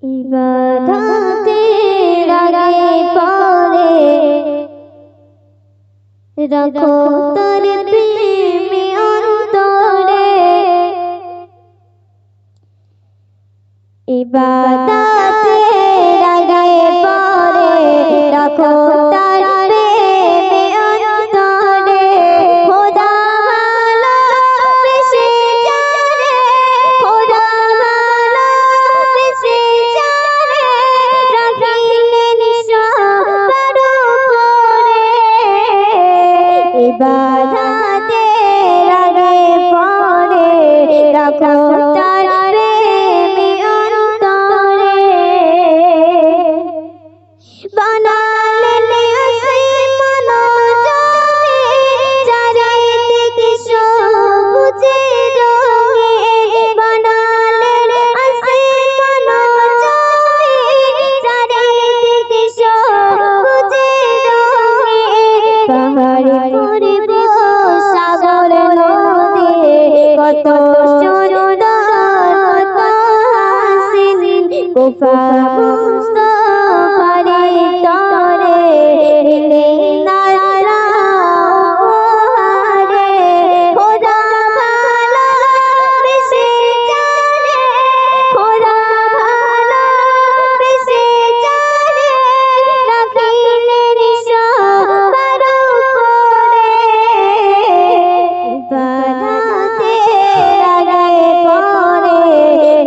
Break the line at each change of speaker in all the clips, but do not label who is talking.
ইবাদতের আগে পরে রাখো তার প্রেমে অন্তরে, ইবাদতের আগে পরে রাখো তার প্রেমে অন্তরে। খোদা ভালোবেসে যারে, খোদা ভালোবেসে যারে রাখিলেন সবার উপরে। ইবাদতের আগে পরে রাখো তার প্রেমে অন্তরে। বানালেন আসমান জমিন চারিদিকে সবুজে রঙে, বানালেন আসমান জমিন চারিদিকে সবুজে রঙে। পাহাড় পর্বত সাগর নদী কত সুন্দর কত হাসিন, কুফা মুস্তাফার তরে দিলেন আল্লাহ উপহারে। খোদা ভালোবেসে যারে, খোদা ভালোবেসে যারে রাখিলেন সবার উপরে। ইবাদতের আগে পরে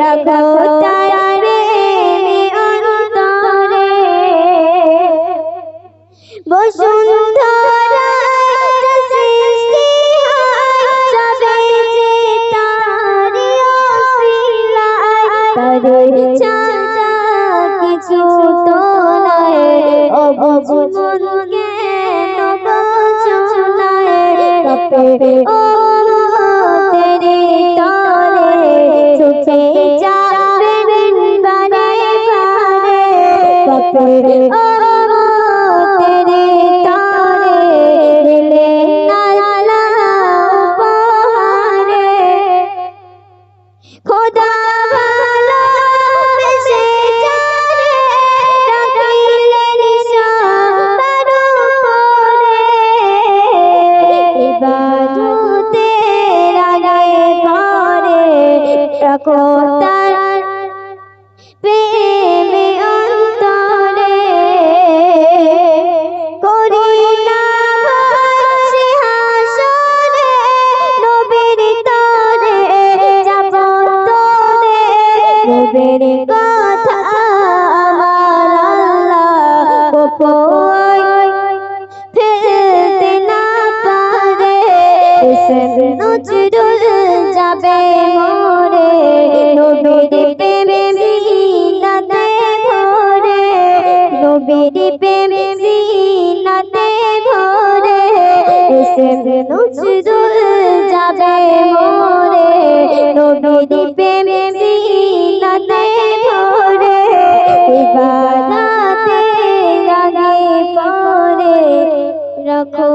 রাখো তার প্রেমে অন্তরে। বসুন্ধরায় সৃষ্টি হয় সবে যে তারি ওসিলায়, তার ছাড়া কিছু তো নাই অবুঝ মন জ্ঞান বচনায়। কাঁপে ও তেরে তরে ছুটে যাবেন বারে বারে। কাঁপে ও তেরে তরে দিলেন আল্লাহ উপহারে। খোদা ভালোবেসে যারে রাখিলেন সবার উপরে। ইবাদতের আগে পরে রাখো তার প্রেমে অন্তরে। করি না ভয় হাসরে নবীর তরে যাব তোরে। নবীর কথা আমার আল্লাহ গোপন ফেলতে না পারে। হোসেন নজরুল যাবে মোরে নবীর প্রেমে সিনাতে ভরে। নবীর প্রেমে সিনাতে ভরে। হোসেন নজরুল যাবে মোরে নবীর প্রেমে সিনাতে ভরে। ইবাদতের আগে পরে রাখো